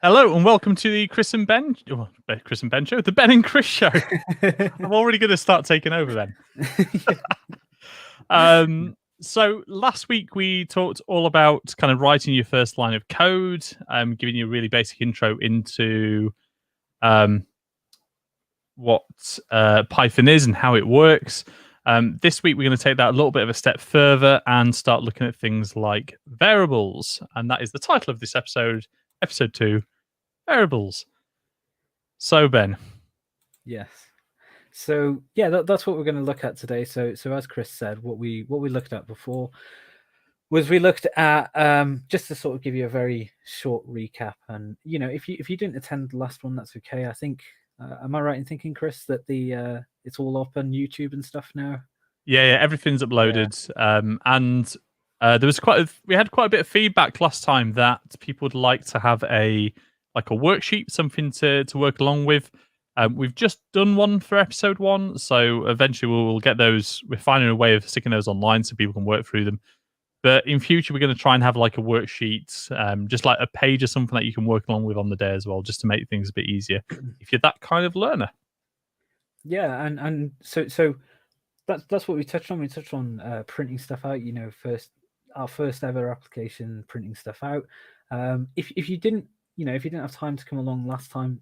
Hello and welcome to the Chris and Ben show, the Ben and Chris show. I'm already going to start taking over then. So last week we talked all about kind of writing your first line of code, giving you a really basic intro into what Python is and how it works. This week we're going to take that a little bit of a step further and start looking at things like variables, and that is the title of this episode, episode 2. Variables. So Ben. Yes. So yeah, that's what we're going to look at today. So as Chris said, what we looked at before was we looked at just to sort of give you a very short recap. And if you didn't attend the last one, that's okay. I think am I right in thinking, Chris, that the it's all up on YouTube and stuff now? Yeah, everything's uploaded. Yeah. And there was we had quite a bit of feedback last time that people would like to have a worksheet, something to work along with. We've just done one for episode 1, so eventually we'll get those. We're finding a way of sticking those online so people can work through them. But in future, we're going to try and have like a worksheet, just like a page or something that you can work along with on the day as well, just to make things a bit easier if you're that kind of learner. Yeah, and so that's what we touched on. We touched on printing stuff out. Our first ever application, printing stuff out. If you didn't have time to come along last time,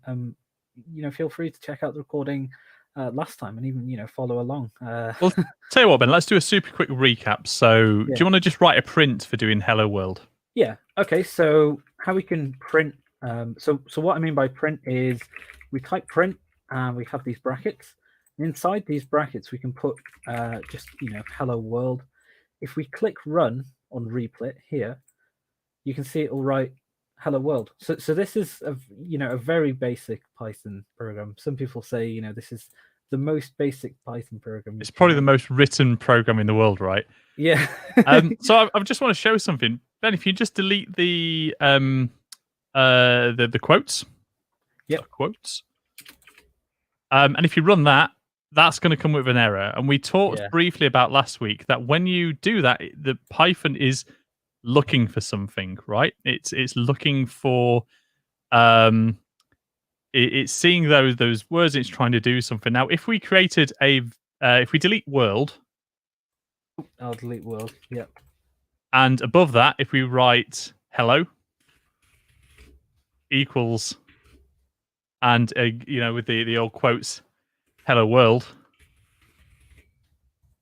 feel free to check out the recording last time and even follow along. Well, tell you what, Ben, let's do a super quick recap. So, do you want to just write a print for doing Hello World? Yeah. Okay. So how we can print? So what I mean by print is we type print and we have these brackets. Inside these brackets, we can put just hello world. If we click run on Replit here, you can see it will write hello world. So this is a very basic Python program. Some people say this is the most basic Python program. It's probably the most written program in the world, right? Yeah. So I just want to show something, Ben. If you just delete the quotes, quotes, and if you run that, that's going to come with an error. And we talked briefly about last week that when you do that, the Python is looking for something, right? It's looking for it's seeing those words. It's trying to do something. Now, if we created if we delete world, I'll delete world. Yep. And above that, if we write hello equals, and with the old quotes, hello world.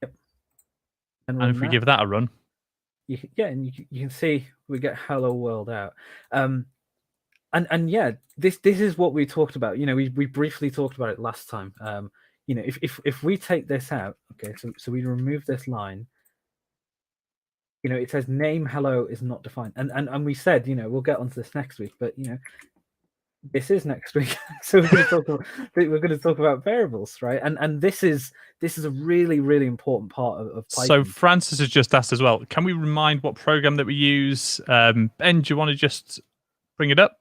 Yep. And if we give that a run, you can see we get hello world out. And yeah, this is what we talked about. We briefly talked about it last time. If we take this out, okay, so we remove this line. It says name hello is not defined, and we said we'll get onto this next week, but this is next week, so we're going to talk about variables, right? And this is a really, really important part of Python. So Francis has just asked as well, can we remind what program that we use? Ben, do you want to just bring it up?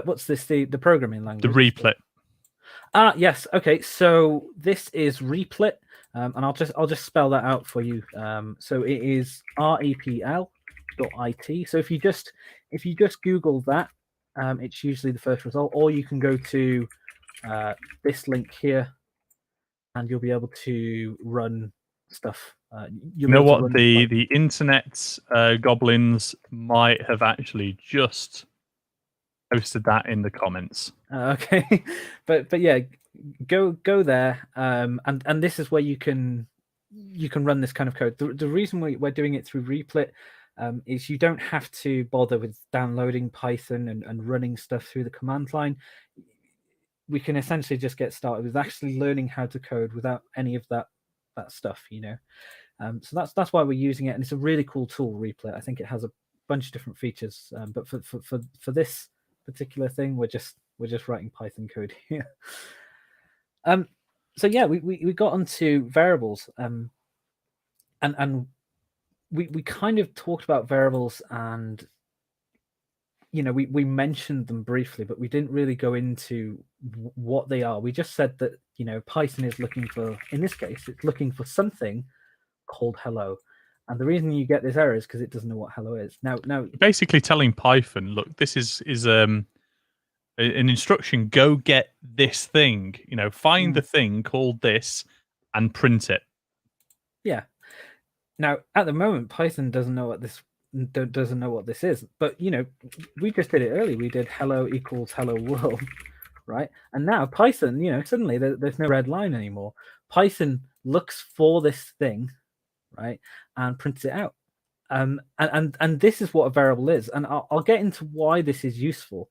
What's this? The programming language? The Replit. Yes. Okay. So this is Replit, and I'll just spell that out for you. So it is repl.it. So if you just Google that, it's usually the first result, or you can go to this link here, and you'll be able to run stuff. You know what? The internet goblins might have actually just posted that in the comments. Okay, but yeah, go there, and this is where you can run this kind of code. The reason we're doing it through Replit is you don't have to bother with downloading Python and running stuff through the command line. We can essentially just get started with actually learning how to code without any of that stuff, So that's why we're using it, and it's a really cool tool, Replit. I think it has a bunch of different features, but for this particular thing, we're just writing Python code here. So yeah, we got onto variables, and we kind of talked about variables, and we mentioned them briefly, but we didn't really go into what they are. We just said that Python is looking for, in this case, it's looking for something called hello, and the reason you get this error is because it doesn't know what hello is. Now, basically telling Python, look, this is an instruction, go get this thing, find the thing called this and print it. Yeah. Now, at the moment, Python doesn't know what this is, but we just did it early. We did hello equals hello world, right? And now Python, suddenly there's no red line anymore. Python looks for this thing, right, and prints it out. And this is what a variable is, and I'll get into why this is useful.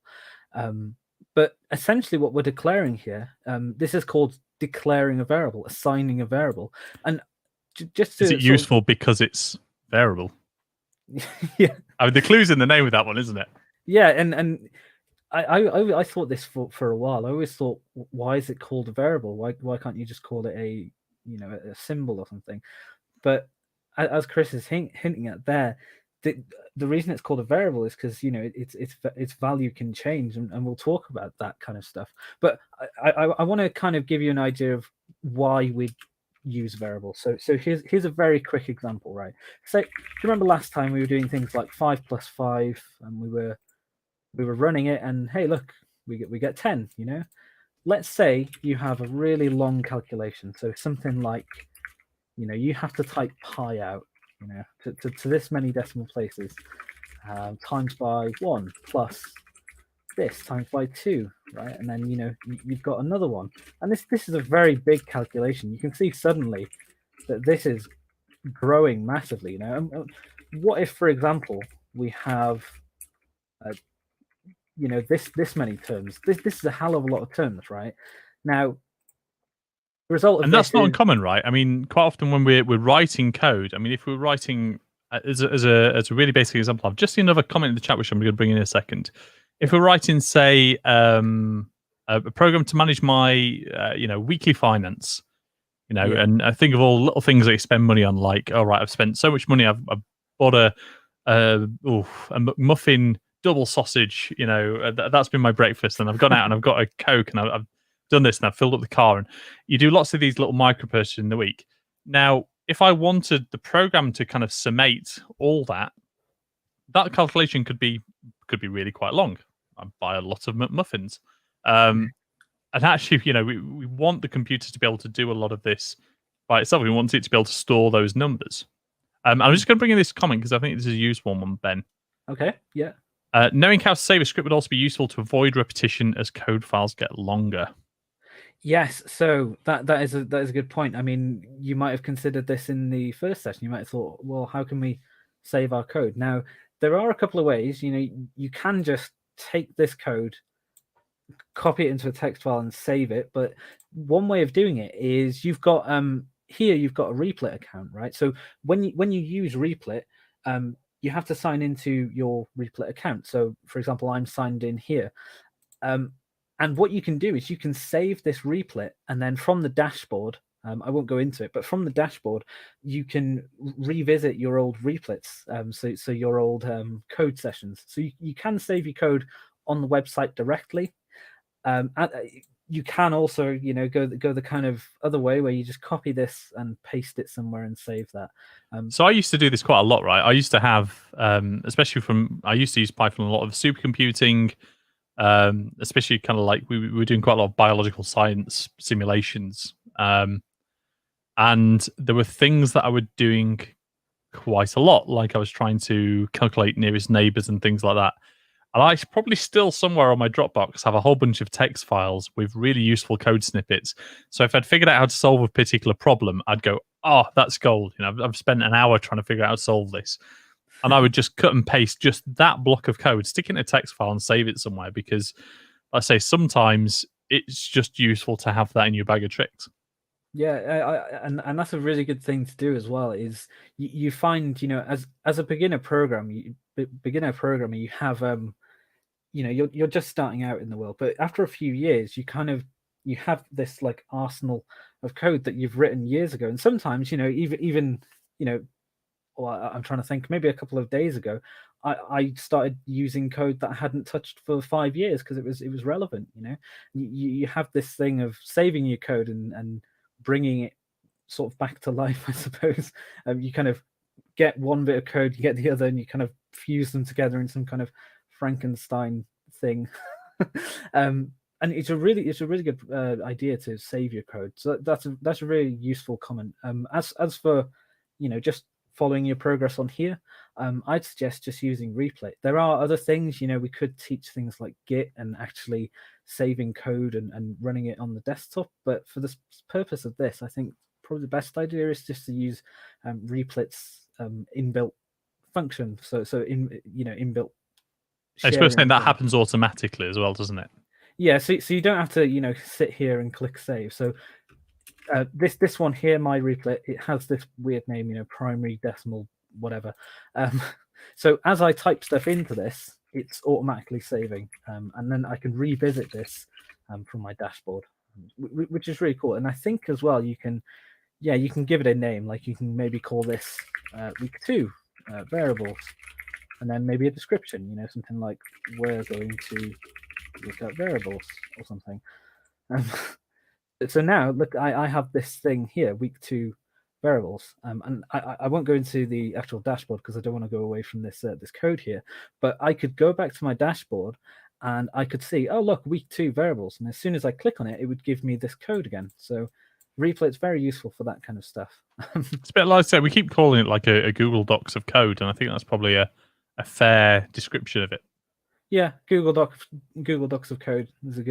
But essentially, what we're declaring here, this is called declaring a variable, assigning a variable, and just to is it useful because it's variable? Yeah, I mean, the clue's in the name of that one, isn't it? Yeah, and I thought this for a while. I always thought, why is it called a variable? Why can't you just call it a symbol or something? But as Chris is hinting at there, the reason it's called a variable is because its value can change, and we'll talk about that kind of stuff. But I want to kind of give you an idea of why we use variables. So here's a very quick example, right? So do you remember last time we were doing things like 5 plus 5, and we were running it, and hey, look, we get 10. Let's say you have a really long calculation, so something like you have to type pi out to this many decimal places, times by 1 plus this times by 2, right? And then you've got another one, and this is a very big calculation. You can see suddenly that this is growing massively. What if, for example, we have this many terms? This is a hell of a lot of terms, right? Now, the result of and that's not uncommon, right? I mean, quite often when we're writing code, I mean, if we're writing as a really basic example, I've just seen another comment in the chat which I'm going to bring in a second. If we're writing, say, a program to manage my weekly finance, and I think of all the little things that you spend money on, like, all right, I've spent so much money, I've bought a muffin double sausage, that's been my breakfast, and I've gone out and I've got a Coke, and I've done this, and I've filled up the car, and you do lots of these little micro purchases in the week. Now, if I wanted the program to kind of summate all that calculation could be really quite long. I buy a lot of muffins. And actually, we want the computer to be able to do a lot of this by itself. We want it to be able to store those numbers. I'm just going to bring in this comment because I think this is a useful one, Ben. Okay, yeah. Knowing how to save a script would also be useful to avoid repetition as code files get longer. Yes, so that is a good point. I mean, you might have considered this in the first session. You might have thought, well, how can we save our code? Now, there are a couple of ways. You can just take this code, copy it into a text file, and save it. But one way of doing it is you've got here you've got a Replit account, right? So when you use Replit, you have to sign into your Replit account. So, for example, I'm signed in here. And what you can do is you can save this Replit, and then from the dashboard, I won't go into it, but from the dashboard, you can revisit your old Replits, so your old code sessions. So you can save your code on the website directly. You can also, go the kind of other way where you just copy this and paste it somewhere and save that. So I used to do this quite a lot, right? I used to have, especially I used to use Python a lot of supercomputing, especially kind of like we were doing quite a lot of biological science simulations. And there were things that I was doing quite a lot, like I was trying to calculate nearest neighbors and things like that. And I probably still somewhere on my Dropbox have a whole bunch of text files with really useful code snippets. So if I'd figured out how to solve a particular problem, I'd go, oh, that's gold. I've spent an hour trying to figure out how to solve this. And I would just cut and paste just that block of code, stick it in a text file and save it somewhere, because I say sometimes it's just useful to have that in your bag of tricks. Yeah, and that's a really good thing to do as well. Is you find as a beginner programmer, you have you're just starting out in the world, but after a few years, you have this like arsenal of code that you've written years ago, and sometimes even well, I'm trying to think, maybe a couple of days ago, I started using code that I hadn't touched for 5 years because it was relevant. You have this thing of saving your code and bringing it sort of back to life, I suppose. You kind of get one bit of code, you get the other, and you kind of fuse them together in some kind of Frankenstein thing. And it's a really good idea to save your code. So that's a really useful comment. As for just following your progress on here, I'd suggest just using replay. There are other things, we could teach things like Git and actually saving code and running it on the desktop. But for the purpose of this, I think probably the best idea is just to use Replik's inbuilt function. So inbuilt I suppose sharing that thing. happens automatically as well, doesn't it? Yeah, so you don't have to sit here and click save. So this one here, my replit, it has this weird name, primary decimal whatever. So as I type stuff into this, it's automatically saving, and then I can revisit this from my dashboard, which is really cool. And I think as well you can give it a name, like you can maybe call this week 2 variables, and then maybe a description, something like we're going to look at variables or something. So now look, I have this thing here, week 2 variables, and I won't go into the actual dashboard because I don't want to go away from this this code here, but I could go back to my dashboard and I could see, oh look, week 2 variables, and as soon as I click on it, it would give me this code again. So replay is very useful for that kind of stuff. It's a bit like I said, we keep calling it like a Google Docs of code, and I think that's probably a fair description of it. Yeah, Google Docs of code is a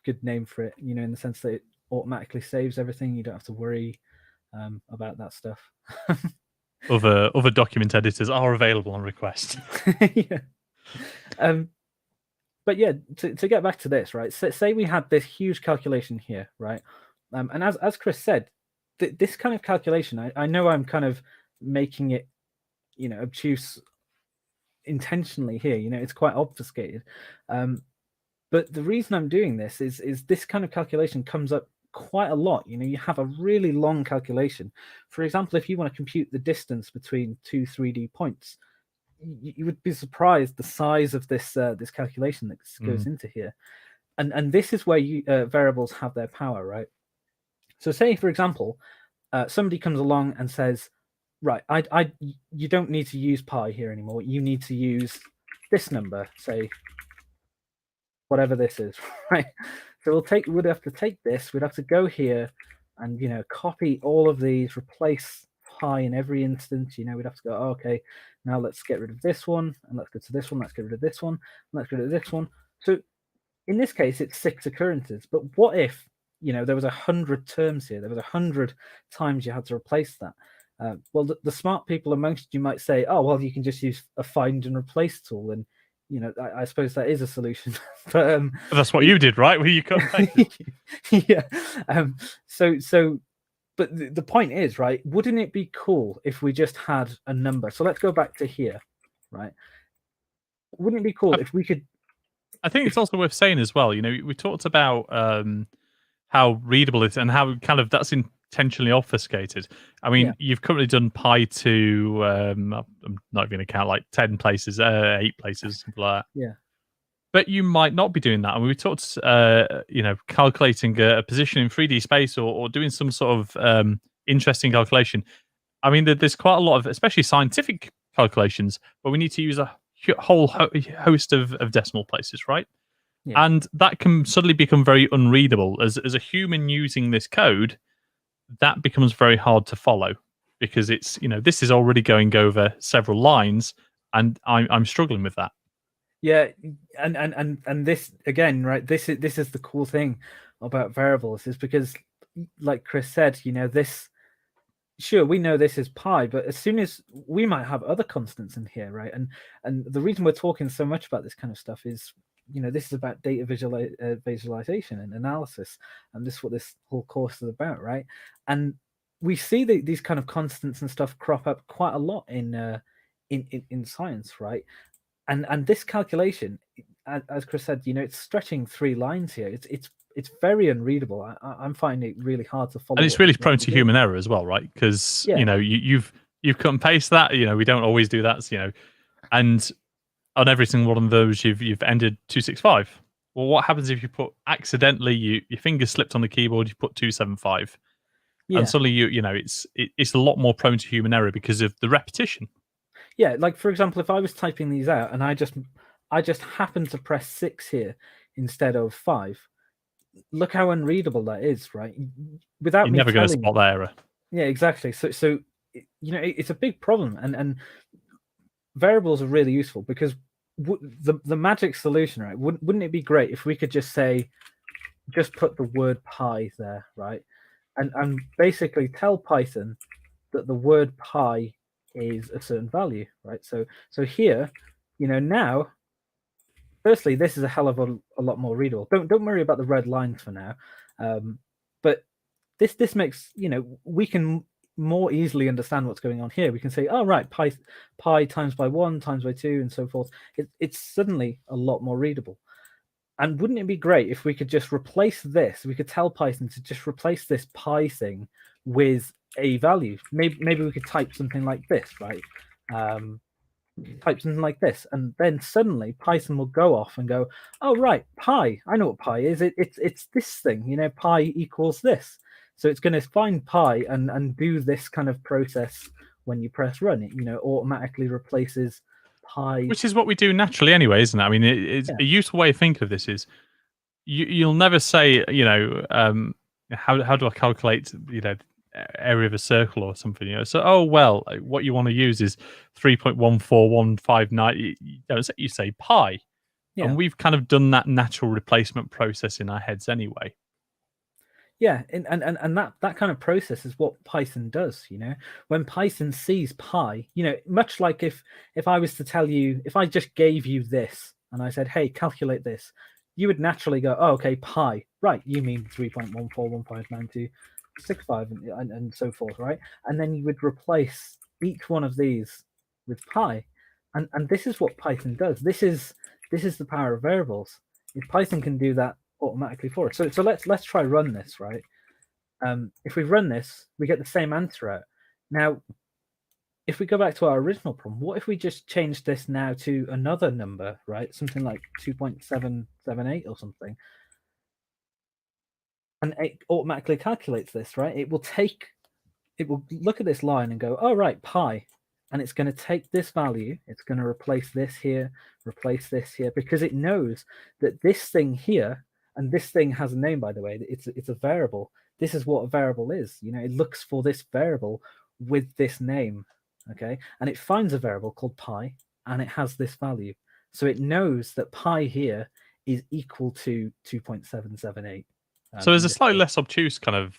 good name for it, in the sense that it automatically saves everything. You don't have to worry about that stuff. Other document editors are available on request. Yeah. But yeah, to get back to this, right? Say we had this huge calculation here, right? And as Chris said, this kind of calculation, I know I'm kind of making it, obtuse intentionally here. It's quite obfuscated. But the reason I'm doing this is this kind of calculation comes up quite a lot. You have a really long calculation. For example, if you want to compute the distance between two 3D points, you would be surprised the size of this this calculation that goes into here. And this is where variables have their power, right? So say, for example, somebody comes along and says, right, you don't need to use pi here anymore. You need to use this number, say, whatever this is, right? So we'd have to take this, we'd have to go here and, copy all of these, replace pi in every instance, we'd have to go, oh, okay, now let's get rid of this one, and let's go to this one, let's get rid of this one, and let's get rid of this one. So in this case, it's 6 occurrences, but what if, there was 100 terms here, there was 100 times you had to replace that? Well, the smart people amongst you might say, oh, well, you can just use a find and replace tool, and I suppose that is a solution. But that's what you did, right? Where you cut. Yeah. But the point is, right? Wouldn't it be cool if we just had a number? So let's go back to here, right? Wouldn't it be cool if we could? I think it's also worth saying as well. We talked about how readable it is and how kind of that's intentionally obfuscated. I mean, you've currently done pi to I'm not even going to count, like 10 places, 8 places, something like that. Yeah. But you might not be doing that. And we talked, calculating a position in 3D space or doing some sort of interesting calculation. I mean, there's quite a lot of, especially scientific calculations, but we need to use a whole host of decimal places, right? Yeah. And that can suddenly become very unreadable. As a human using this code, that becomes very hard to follow because it's, this is already going over several lines, and I'm struggling with that. Yeah, and this again, right? This is the cool thing about variables, is because, like Chris said, this. Sure, we know this is pi, but as soon as we might have other constants in here, right? And the reason we're talking so much about this kind of stuff is, this is about data visualization and analysis, and this is what this whole course is about, right? And we see these kind of constants and stuff crop up quite a lot in science, right? And this calculation, as Chris said, it's stretching 3 lines here. It's very unreadable. I'm finding it really hard to follow. And it's really prone to human error as well, right? Because you've cut and paste that. We don't always do that. And on every single one of those, you've ended 265. Well, what happens if you put accidentally your finger slipped on the keyboard? You put 275, and suddenly it's a lot more prone to human error because of the repetition. Yeah, like for example, if I was typing these out and I just I just happen to press 6 here instead of 5. Look how unreadable that is, right? Without You're me never going to telling spot you. the error. Yeah, exactly. So it's a big problem, and variables are really useful because the magic solution, right? Wouldn't it be great if we could just say, just put the word pi there, right? And basically tell Python that the word pi is a certain value, right? So here, now, firstly, this is a hell of a lot more readable. Don't worry about the red lines for now, but this makes we can more easily understand what's going on here. We can say, oh right, pi times by 1 times by 2 and so forth. It's suddenly a lot more readable. And wouldn't it be great if we could just replace this? We could tell Python to just replace this pi thing with a value. Maybe we could type something like this, right? Type something like this, and then suddenly Python will go off and go, oh right, pi. I know what pi is. It's this thing. Pi equals this. So it's going to find pi and do this kind of process when you press run. It automatically replaces pi. Which is what we do naturally anyway, isn't it? I mean, it's a useful way of thinking of this is you'll never say, how do I calculate, area of a circle or something, so, oh, well, what you want to use is 3.14159. You don't say, you say pi. Yeah. And we've kind of done that natural replacement process in our heads anyway. Yeah, and that kind of process is what Python does. When Python sees pi, much like if I was to tell you, if I just gave you this and I said, hey, calculate this, you would naturally go, oh, okay, pi, right? You mean 3.14159265 and so forth, right? And then you would replace each one of these with pi, and this is what Python does. This is the power of variables. If Python can do that automatically for us. So let's try run this, right? If we run this, we get the same answer out. Now, if we go back to our original problem, what if we just change this now to another number, right? Something like 2.778 or something. And it automatically calculates this, right? It will look at this line and go, oh, right, pi. And it's going to take this value. It's going to replace this here, because it knows that this thing here, and this thing has a name, by the way, it's a variable. This is what a variable is. It looks for this variable with this name, okay? And it finds a variable called pi, and it has this value. So it knows that pi here is equal to 2.778. So as a slightly less obtuse kind of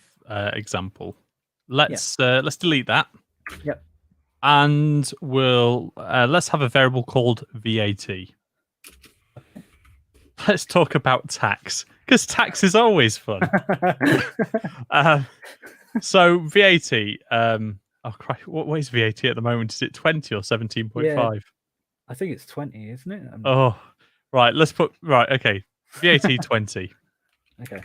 example, let's delete that. Yep. And we'll let's have a variable called VAT. Let's talk about tax, because tax is always fun. So VAT. Oh, Christ, what is VAT at the moment? Is it 20 or 17.5? Yeah, I think it's 20, isn't it? Oh, right. Let's put okay. VAT 20. Okay.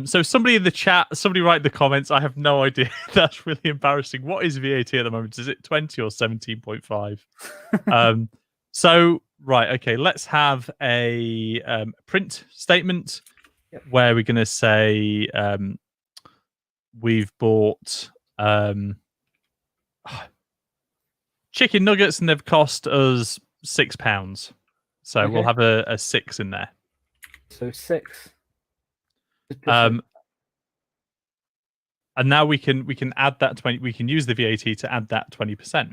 So somebody in the chat, somebody write in the comments. I have no idea. That's really embarrassing. What is VAT at the moment? Is it 20 or 17.5? So right, okay. Let's have a print statement where we're going to say we've bought chicken nuggets and they've cost us £6. So we'll have a 6 in there. So 6. And now we can add that 20. We can use the VAT to add that 20%.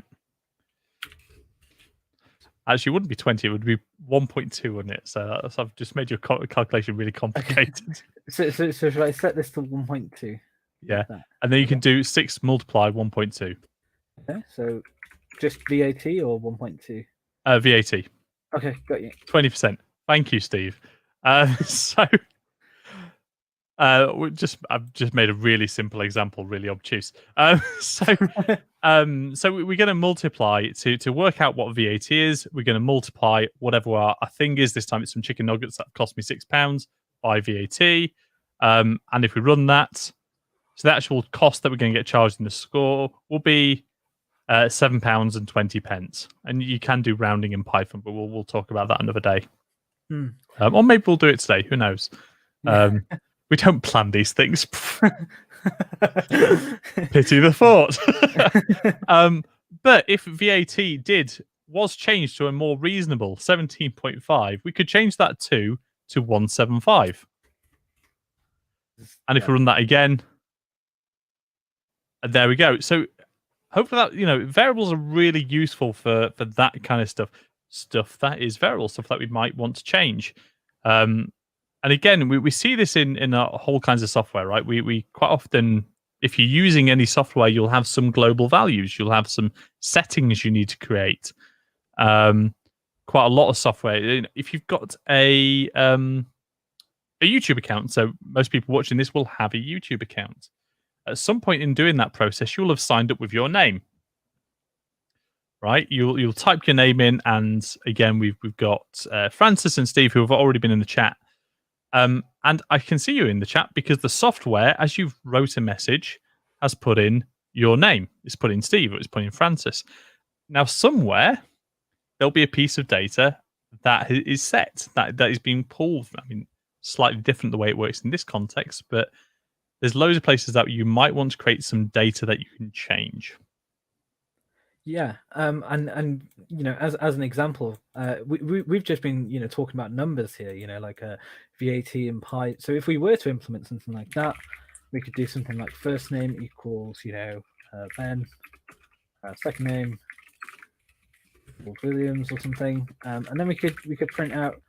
Actually, it wouldn't be 20. It would be 1.2, wouldn't it? So I've just made your calculation really complicated. So should I set this to 1.2? Yeah, and then you can do 6 multiply 1.2. Okay, so just VAT or 1.2? VAT. Okay, got you. 20%. Thank you, Steve. So. I've just made a really simple example, really obtuse. So we're going to multiply to work out what VAT is. We're going to multiply whatever our thing is. This time it's some chicken nuggets that cost me £6 by VAT. And if we run that, so the actual cost that we're going to get charged in the score will be £7.20. And you can do rounding in Python, but we'll talk about that another day. Or maybe we'll do it today. Who knows? We don't plan these things. Pity the thought. But if VAT did was changed to a more reasonable 17.5, we could change that to 175. And if we run that again, and there we go. So hopefully that, variables are really useful for that kind of stuff that is variable, stuff that we might want to change. And again, we see this in whole kinds of software, right? We quite often, if you're using any software, you'll have some global values, you'll have some settings you need to create. Quite a lot of software. If you've got a YouTube account, so most people watching this will have a YouTube account. At some point in doing that process, you'll have signed up with your name, right? You'll type your name in, and again, we've got Francis and Steve who have already been in the chat. And I can see you in the chat because the software, as you've wrote a message, has put in your name. It's put in Steve, or it's put in Francis. Now, somewhere there'll be a piece of data that is set, that is being pulled. I mean, slightly different the way it works in this context, but there's loads of places that you might want to create some data that you can change. Yeah, and as an example, we've just been talking about numbers here, like VAT and pi. So if we were to implement something like that, we could do something like first name equals Ben, second name equals Williams or something, and then we could print out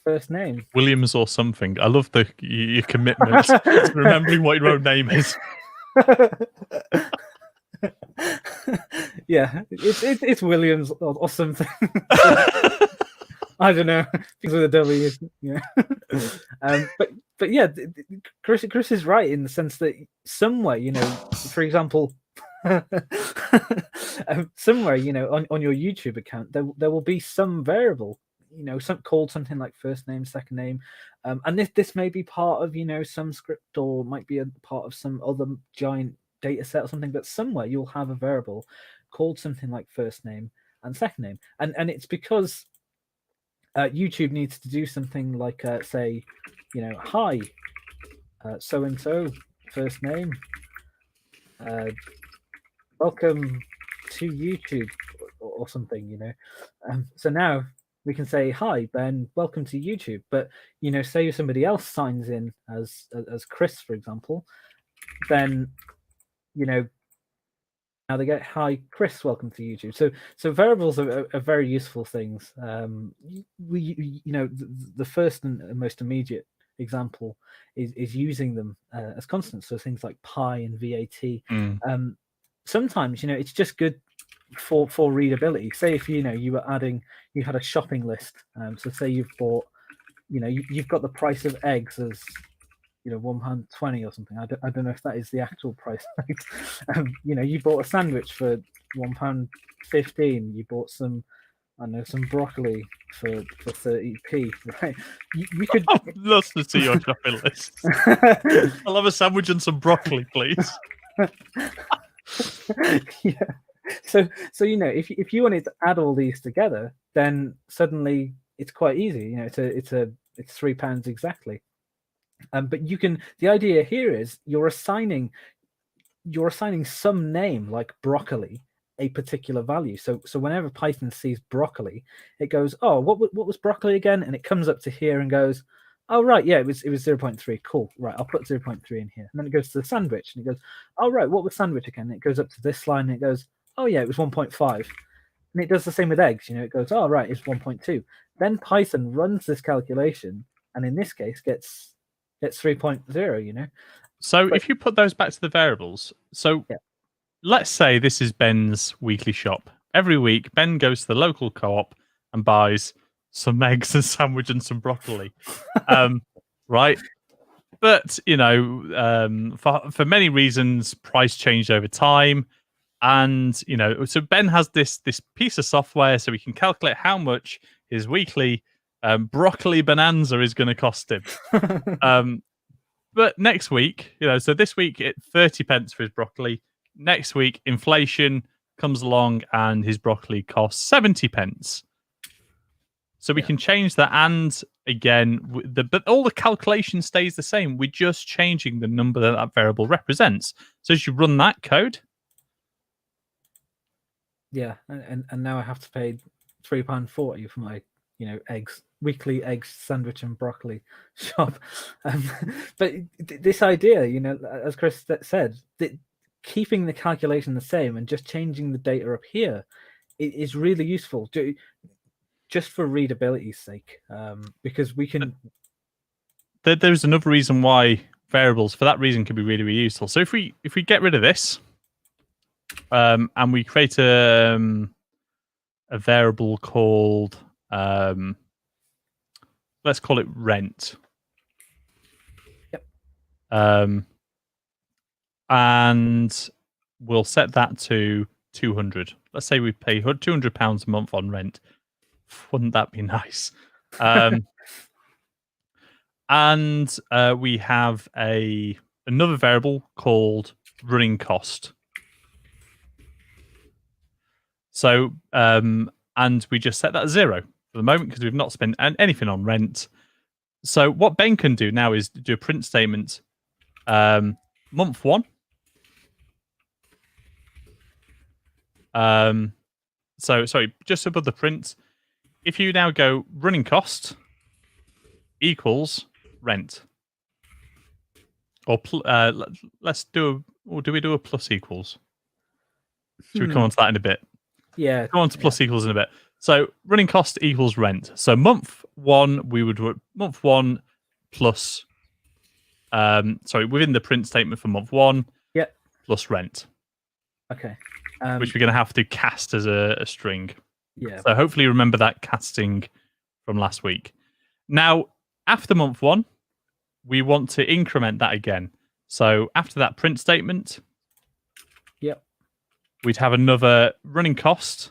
first name Williams or something. I love your commitment to remembering what your own name is. Yeah, it's Williams or something. I don't know, things with a W. Yeah. But yeah, Chris is right in the sense that somewhere, for example, somewhere, on your YouTube account, there will be some variable, called something like first name, second name, and this may be part of some script, or might be a part of some other giant data set or something, but somewhere you'll have a variable called something like first name and second name, and it's because YouTube needs to do something like say, hi, so and so, first name, welcome to YouTube, or something, so now we can say, hi Ben, welcome to YouTube. But say somebody else signs in as Chris, for example, then now they get, hi Chris, welcome to YouTube. So variables are very useful things. The first and most immediate example is using them as constants, so things like pi and VAT. Sometimes it's just good for readability. Say if you had a shopping list, so say you've bought, you've got the price of eggs as £1.20 or something. I don't know if that is the actual price. You bought a sandwich for £1.15. You bought some broccoli for 30p, right? You could love to see your shopping list. I'll have a sandwich and some broccoli, please. Yeah. So if you wanted to add all these together, then suddenly it's quite easy. It's £3 exactly. But you can. The idea here is you're assigning some name like broccoli a particular value. So whenever Python sees broccoli, it goes, oh, what was broccoli again? And it comes up to here and goes, oh right, yeah, it was 0.3. Cool, right, I'll put 0.3 in here. And then it goes to the sandwich and it goes, oh right, what was sandwich again? And it goes up to this line and it goes, oh yeah, it was 1.5. And it does the same with eggs. It goes, oh right, it's 1.2. Then Python runs this calculation, and in this case gets 3.0. So if you put those back to the variables, so yeah. Let's say this is Ben's weekly shop. Every week, Ben goes to the local co-op and buys some eggs, a sandwich, and some broccoli. Right? But, for many reasons, price changed over time. And, so Ben has this piece of software so we can calculate how much his weekly broccoli bonanza is going to cost him. But next week, so this week, 30 pence for his broccoli. Next week, inflation comes along and his broccoli costs 70 pence. So we can change that, and again, but all the calculation stays the same. We're just changing the number that variable represents. So as you run that code, Yeah, and now I have to pay £3.40 for my eggs, weekly eggs sandwich and broccoli shop. Um, but this idea, as Chris said, that keeping the calculation the same and just changing the data up here is really useful. Just for readability's sake, because we can. There's another reason why variables for that reason can be really, really useful. So if we get rid of this, and we create a variable called let's call it rent. Yep. And we'll set that to 200. Let's say we pay £200 a month on rent. Wouldn't that be nice? And we have another variable called running cost. So, and we just set that at 0 for the moment because we've not spent anything on rent. So what Ben can do now is do a print statement. Month 1. So sorry, just above the print. If you now go running cost equals rent, or let's do or do we do a plus equals? Should we come on to that in a bit? Yeah, come on to plus equals in a bit. So running cost equals rent. So month 1 we would month 1 plus within the print statement for month 1. Yeah. Plus rent. Okay. Which we're going to have to cast as a string. Yeah. So hopefully you remember that casting from last week. Now, after month 1, we want to increment that again. So after that print statement, yep, we'd have another running cost.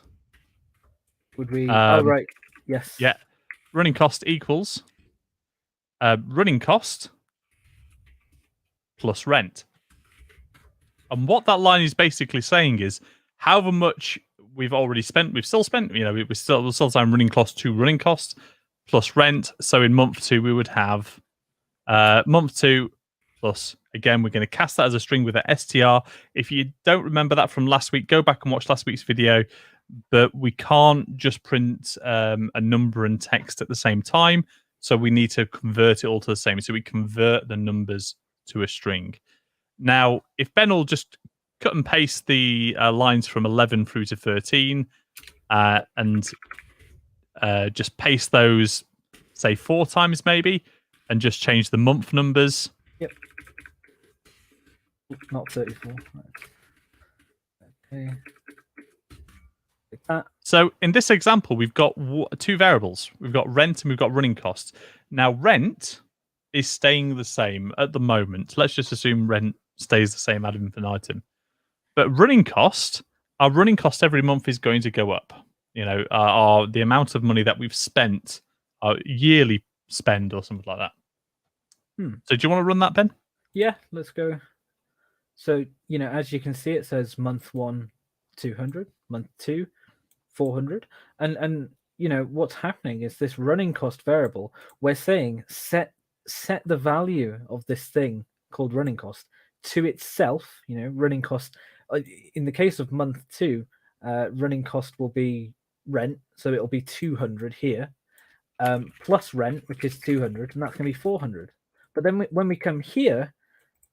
Would we? Oh, right. Yes. Yeah. Running cost equals running cost plus rent. And what that line is basically saying is however much we've already spent, we've still spent, we're still time running cost to running cost plus rent. So in month 2, we would have month 2 plus, again, we're going to cast that as a string with an str. If you don't remember that from last week, go back and watch last week's video. But we can't just print a number and text at the same time. So we need to convert it all to the same. So we convert the numbers to a string. Now, if Ben will just cut and paste the lines from 11 through to 13 and just paste those, say, 4 times maybe, and just change the month numbers. Yep. Not 34. Okay. Like that. So in this example, we've got 2 variables. We've got rent and we've got running costs. Now, rent is staying the same at the moment. Let's just assume rent stays the same ad infinitum. But running cost, our running cost every month is going to go up. The amount of money that we've spent, our yearly spend or something like that. So do you want to run that, Ben? Yeah, let's go. So, as you can see, it says month 1, 200, month 2, 400. And what's happening is this running cost variable, we're saying set the value of this thing called running cost to itself. Running cost, in the case of month 2, running cost will be rent, so it'll be 200 here, plus rent, which is 200, and that's going to be 400. But then when we come here,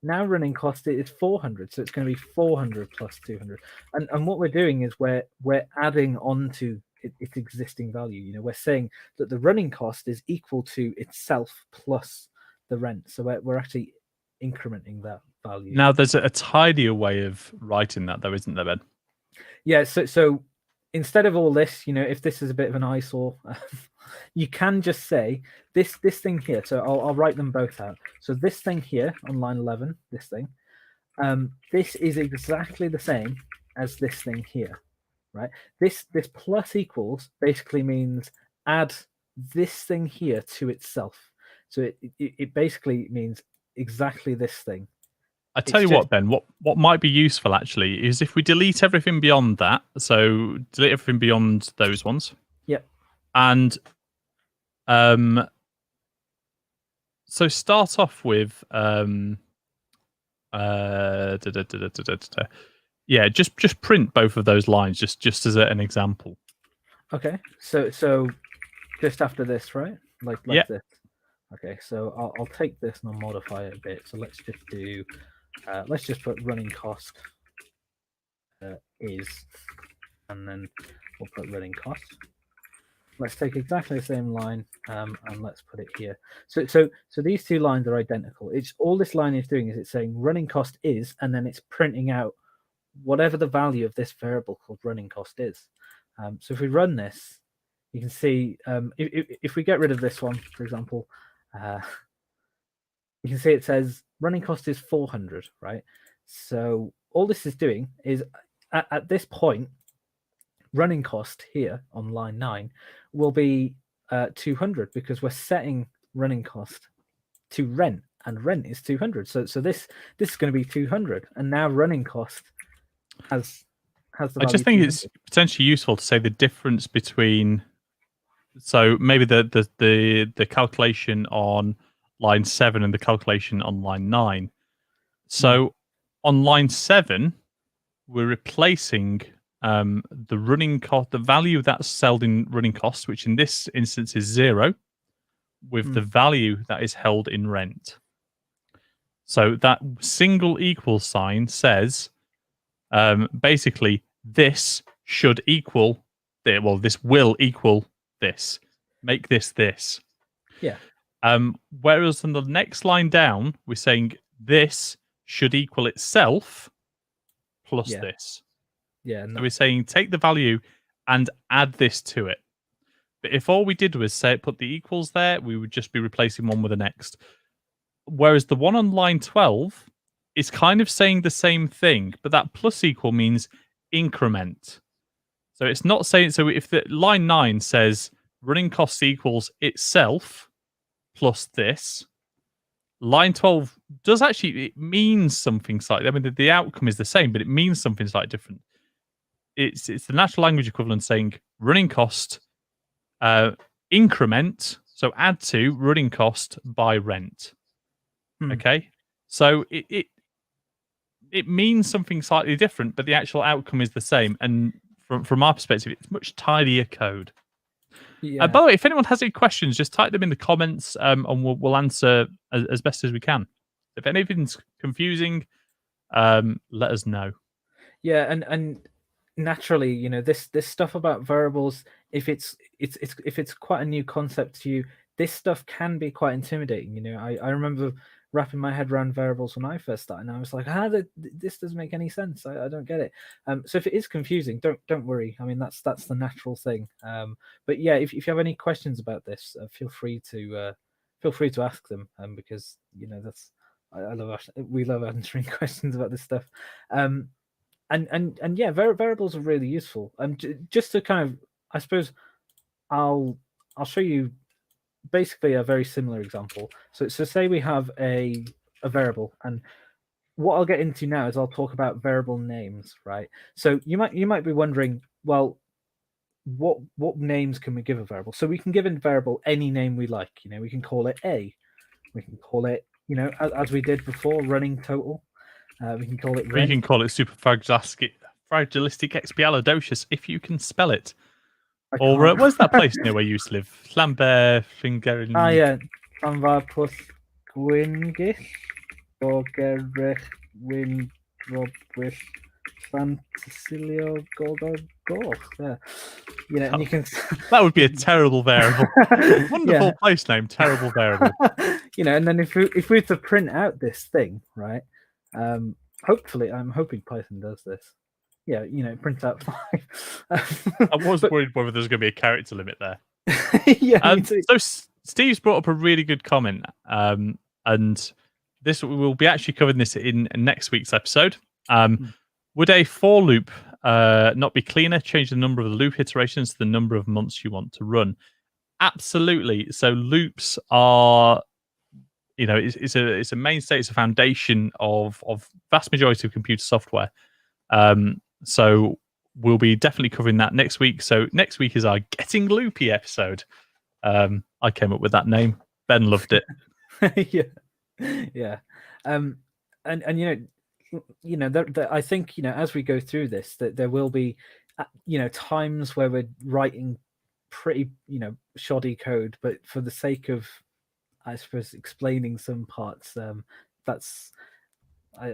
now running cost is 400, so it's going to be 400 plus 200. And what we're doing is we're adding on to its existing value. We're saying that the running cost is equal to itself plus the rent. So we're actually incrementing that value. Now, there's a tidier way of writing that, though, isn't there, Ben? Yeah. So instead of all this, if this is a bit of an eyesore, you can just say this thing here. So I'll write them both out. So this thing here on line 11, this thing, this is exactly the same as this thing here, right? This plus equals basically means add this thing here to itself. So it basically means exactly this thing. I tell you what, Ben, what might be useful actually is if we delete everything beyond that. So delete everything beyond those ones. Yep. And so start off with Yeah, just print both of those lines, just as an example. Okay, so just after this, right? Like Yeah. this. Okay, so I'll take this and I'll modify it a bit. So let's just do, let's just put running cost is, and then we'll put running cost. Let's take exactly the same line and let's put it here. So these two lines are identical. It's all this line is doing is it's saying running cost is, and then it's printing out whatever the value of this variable called running cost is. So if we run this, you can see if we get rid of this one, for example, you can see it says running cost is 400, right? So all this is doing is at this point, running cost here on line 9 will be 200 because we're setting running cost to rent, and rent is 200. So this is going to be 200, and now running cost has the I just think 200. it's potentially useful to say the difference between. So maybe the calculation on line 7 and the calculation on line 9. So on line 7, we're replacing the running cost, the value that's sold in running costs, which in this instance is 0, with the value that is held in rent. So that single equal sign says basically this should equal, well, this will equal this. Make this. Yeah. Whereas on the next line down, we're saying this should equal itself plus this. Yeah. So we're saying take the value and add this to it. But if all we did was say put the equals there, we would just be replacing one with the next. Whereas the one on line 12 is kind of saying the same thing, but that plus equal means increment. So it's not saying, so if the line 9 says running costs equals itself plus this, line 12 does actually, it means something slightly, I mean, the outcome is the same, but it means something slightly different. It's the natural language equivalent saying running cost increment, so add to running cost by rent. Okay, so it means something slightly different, but the actual outcome is the same. And from our perspective, it's much tidier code. Yeah. By the way, if anyone has any questions, just type them in the comments, and we'll answer as best as we can. If anything's confusing, let us know. Yeah, and naturally, you know, this stuff about variables, if it's quite a new concept to you, this stuff can be quite intimidating. You know, I remember wrapping my head around variables when I first started, and I was like, this doesn't make any sense. I don't get it. So if it is confusing, don't worry. I mean, that's the natural thing. But yeah, if you have any questions about this, feel free to ask them, because you know that's we love answering questions about this stuff. And yeah, variables are really useful. Just to kind of, I suppose, I'll show you basically a very similar example. So say we have a variable, and what I'll get into now is I'll talk about variable names, right? So you might be wondering, well, what names can we give a variable? So we can give a variable any name we like. You know, we can call it A. We can call it, you know, as we did before, running total. We can call it rent. You can call it superfragilistic expialidocious if you can spell it. Or where's that place near where you used to live? Lambert, Fingering. Ah, yeah. Llanfairpwll Gwyngyll, Bogerich, Wynrobwyll, Llantysilio, Goch. Yeah. You know, and you can. That would be a terrible variable. Wonderful place name, terrible variable. You know, and then if we were to print out this thing, right? Hopefully, I'm hoping Python does this. Yeah, you know, print out 5. I was worried whether there's going to be a character limit there. Yeah, so Steve's brought up a really good comment, and this we'll be actually covering this in next week's episode. Would a for loop not be cleaner? Change the number of the loop iterations to the number of months you want to run. Absolutely. So loops are, you know, it's a mainstay, it's a foundation of vast majority of computer software. So we'll be definitely covering that next week. So next week is our Getting Loopy episode. I came up with that name. Ben loved it. Yeah. And you know, I think, as we go through this, that there will be, times where we're writing pretty, shoddy code, but for the sake of, I suppose, explaining some parts, I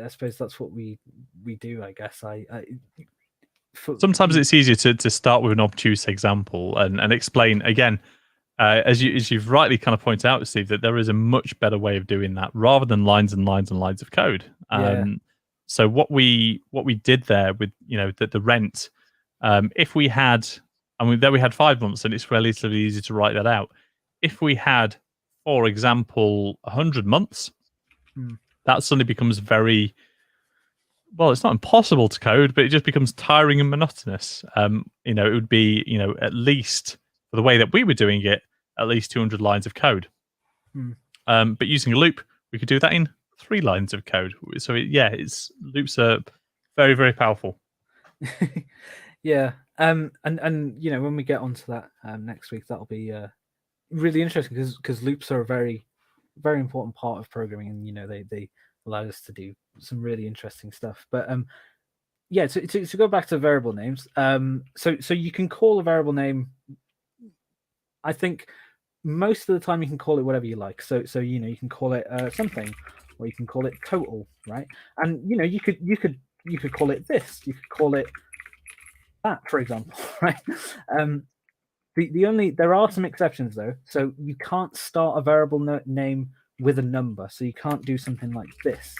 suppose that's what we do. I guess Sometimes it's easier to start with an obtuse example and explain again. As you've rightly kind of pointed out, Steve, that there is a much better way of doing that rather than lines and lines and lines of code. So what we did there with the rent, if we had, there we had 5 months, and it's relatively easy to write that out. If we had, for example, 100 months, that suddenly becomes very, well, it's not impossible to code, but it just becomes tiring and monotonous. It would be, at least for the way that we were doing it, at least 200 lines of code. But using a loop, we could do that in 3 lines of code. So loops are very, very powerful. Yeah. And when we get onto that next week, that'll be really interesting because loops are a very, very important part of programming, and they allow us to do some really interesting stuff. But to go back to variable names, so you can call a variable name, I think most of the time you can call it whatever you like. So you can call it something, or you can call it total, right? And you could call it this, you could call it that, for example, right? There are some exceptions though. So you can't start a variable name with a number. So you can't do something like this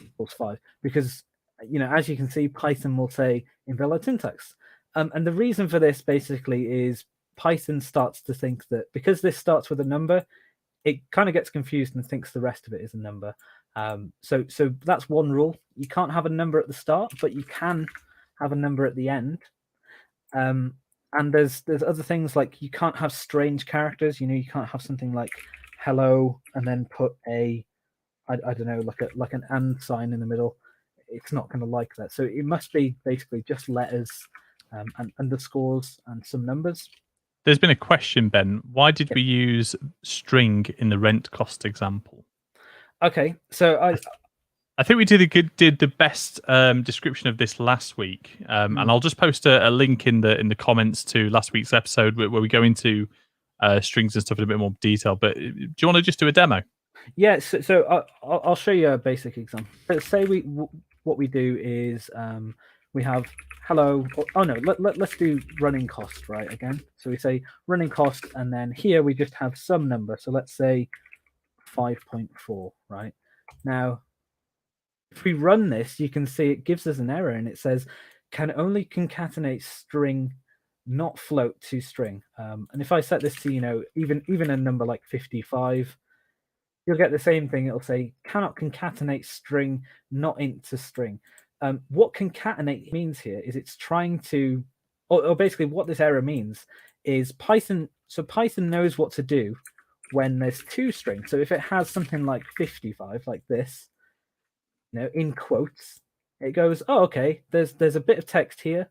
equals 5, because as you can see, Python will say invalid syntax. And the reason for this basically is Python starts to think that because this starts with a number, it kind of gets confused and thinks the rest of it is a number. So that's one rule. You can't have a number at the start, but you can have a number at the end. And there's other things like you can't have strange characters. You can't have something like hello and then put a, I don't know, like an and sign in the middle. It's not going to like that. So it must be basically just letters and underscores and some numbers. There's been a question, Ben. Why did we use string in the rent cost example? Okay, so I think we did the best description of this last week, and I'll just post a link in the comments to last week's episode where we go into strings and stuff in a bit more detail. But do you want to just do a demo? Yeah, so I'll show you a basic example. Let's say what we do is we have hello. Let's do running cost, right? Again, so we say running cost, and then here we just have some number. So let's say 5.4, right? Now, if we run this, you can see it gives us an error, and it says can only concatenate string, not float to string. And if I set this to even a number like 55, you'll get the same thing. It'll say cannot concatenate string, not int to string. What concatenate means here is it's trying to, or basically what this error means is Python. So Python knows what to do when there's 2 strings. So if it has something like 55, like this, in quotes, it goes, oh, okay, there's a bit of text here,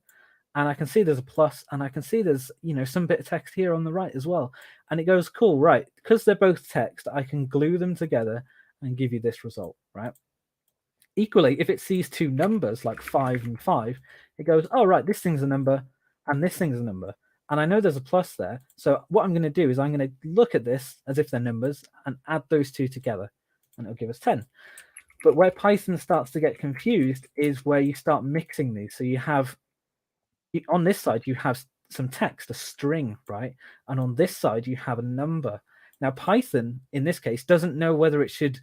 and I can see there's a plus, and I can see there's some bit of text here on the right as well. And it goes, cool, right, because they're both text, I can glue them together and give you this result, right? Equally, if it sees 2 numbers like 5 and 5, it goes, oh, right, this thing's a number and this thing's a number. And I know there's a plus there. So what I'm going to do is I'm going to look at this as if they're numbers and add those 2 together, and it'll give us 10. But where Python starts to get confused is where you start mixing these. So you have, on this side, you have some text, a string, right? And on this side, you have a number. Now, Python, in this case, doesn't know whether it should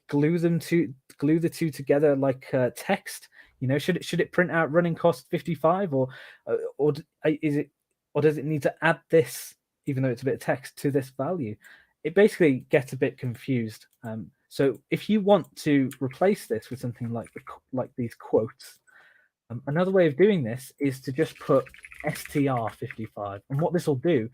glue the 2 together like text. Should it print out running cost 55, or does it need to add this, even though it's a bit of text, to this value? It basically gets a bit confused. So if you want to replace this with something like these quotes, another way of doing this is to just put str55. And what this will do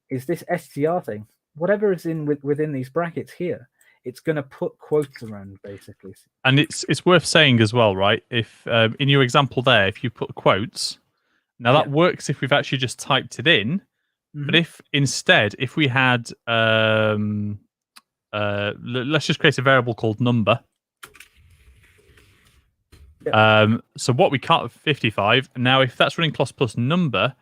is this str thing, whatever is within these brackets here, it's going to put quotes around, basically. And it's worth saying as well, right? If in your example there, if you put quotes, now that works if we've actually just typed it in. Mm-hmm. But if we had let's just create a variable called number, So what we can't 55 now, if that's running class plus number,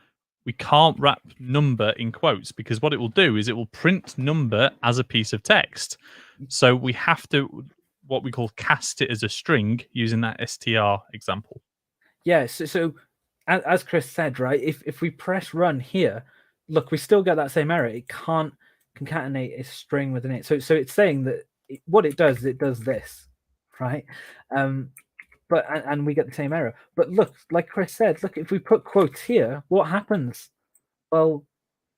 we can't wrap number in quotes, because what it will do is it will print number as a piece of text. So we have to what we call cast it as a string using that str example. Yeah. So as Chris said, right, if we press run here, look, we still get that same error. It can't concatenate a string within it. So it's saying that what it does is it does this, right? But and we get the same error. But look, like Chris said, look, if we put quotes here, what happens? Well,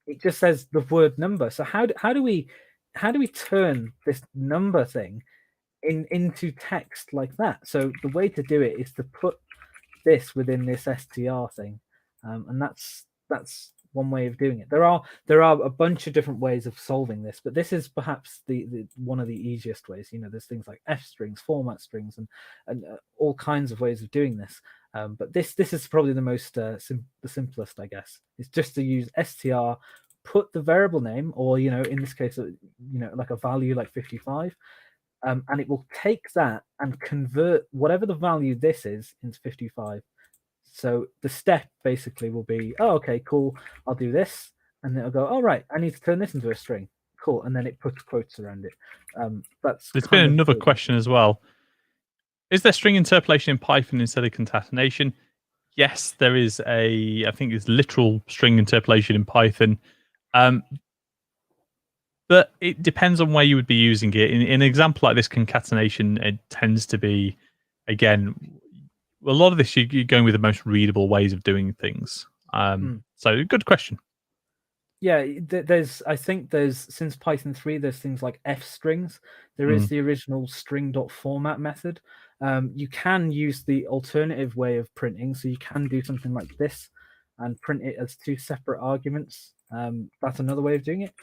it just says the word number. So how do we turn this number thing into text like that? So the way to do it is to put this within this str thing, and that's one way of doing it. There are a bunch of different ways of solving this, but this is perhaps the one of the easiest ways. There's things like f strings, format strings, and all kinds of ways of doing this. But this is probably the most the simplest, I guess. It's just to use str, put the variable name, or in this case, like a value like 55. And it will take that and convert whatever the value this is into 55. So the step basically will be, oh, okay, cool, I'll do this. And then it'll go, oh, right, I need to turn this into a string. Cool. And then it puts quotes around it. There's been another question as well. Is there string interpolation in Python instead of concatenation? Yes, there is I think it's literal string interpolation in Python. But it depends on where you would be using it. In an example like this, concatenation, it tends to be, again, a lot of this you're going with the most readable ways of doing things. So good question. Yeah, I think since Python 3, there's things like f strings. There is the original string.format method. You can use the alternative way of printing, so you can do something like this and print it as two separate arguments. That's another way of doing it.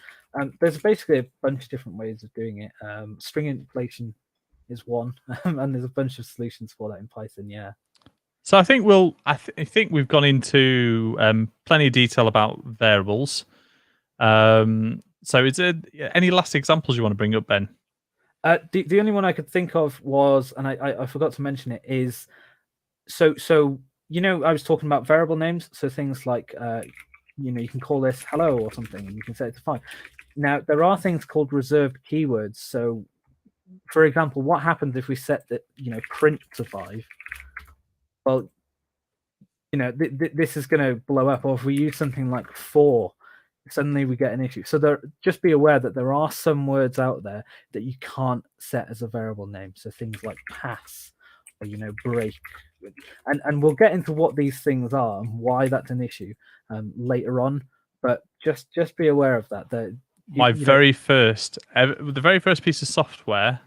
There's basically a bunch of different ways of doing it. String interpolation is one, and there's a bunch of solutions for that in Python. Yeah. So I think I think we've gone into plenty of detail about variables. So is there any last examples you want to bring up, Ben? The only one I could think of was, and I forgot to mention it, is so I was talking about variable names. So things like you can call this hello or something, and you can set it to 5. Now there are things called reserved keywords. So, for example, what happens if we set that print to 5? Well, this is going to blow up. Or if we use something like 4, suddenly we get an issue. So just be aware that there are some words out there that you can't set as a variable name. So things like pass or break, and we'll get into what these things are and why that's an issue later on. But just be aware of that. The very first piece of software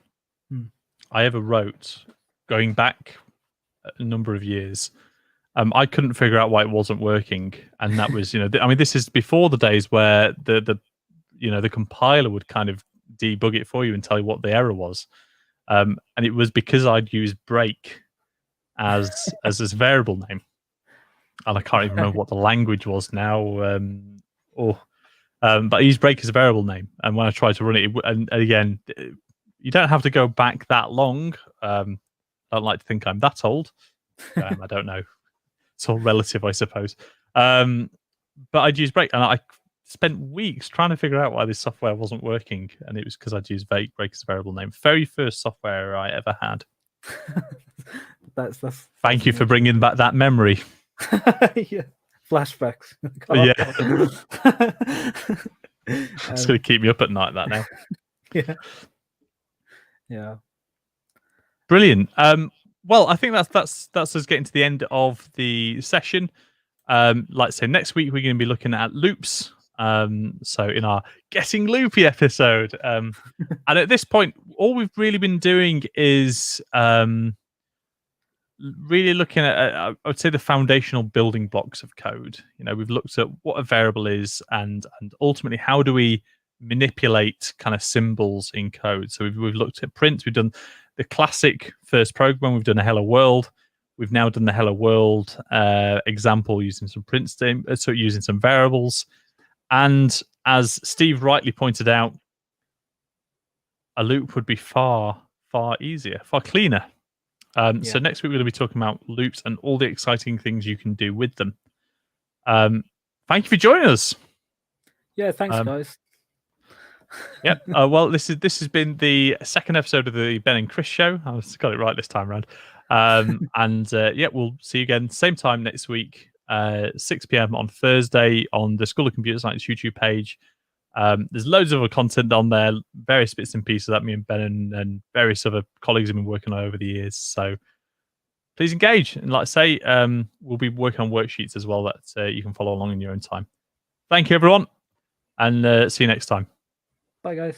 I ever wrote, going back a number of years, I couldn't figure out why it wasn't working, and that was this is before the days where the compiler would kind of debug it for you and tell you what the error was, and it was because I'd used break as this variable name, and I can't even remember what the language was now. But I used break as a variable name, and when I tried to run it, and again, you don't have to go back that long. I don't like to think I'm that old. I don't know. It's all relative, I suppose. But I'd use break, and I spent weeks trying to figure out why this software wasn't working, and it was because I'd used break as a variable name. Very first software I ever had. That's Thank you for bringing back that memory. Yeah. Flashbacks. It's going to keep me up at night, that now. Yeah. Brilliant. Well, I think that's us getting to the end of the session. Like I say, next week we're going to be looking at loops. So in our Getting Loopy episode, and at this point, all we've really been doing is really looking at, I would say, the foundational building blocks of code. We've looked at what a variable is, and ultimately how do we manipulate kind of symbols in code. So we've looked at prints. We've done the classic first program. We've done a hello world. We've now done the hello world example using some prints, so using some variables. And as Steve rightly pointed out, a loop would be far, far easier, far cleaner. So next week we're going to be talking about loops and all the exciting things you can do with them. Thank you for joining us. Yeah, thanks, guys. Yeah. Well, this has been the second episode of the Ben and Chris show. I got it right this time around. And yeah, we'll see you again same time next week, 6 p.m. on Thursday on the School of Computer Science YouTube page. There's loads of other content on there, various bits and pieces that me and Ben and various other colleagues have been working on over the years. So please engage. And like I say, we'll be working on worksheets as well that you can follow along in your own time. Thank you, everyone, and see you next time. Bye, guys.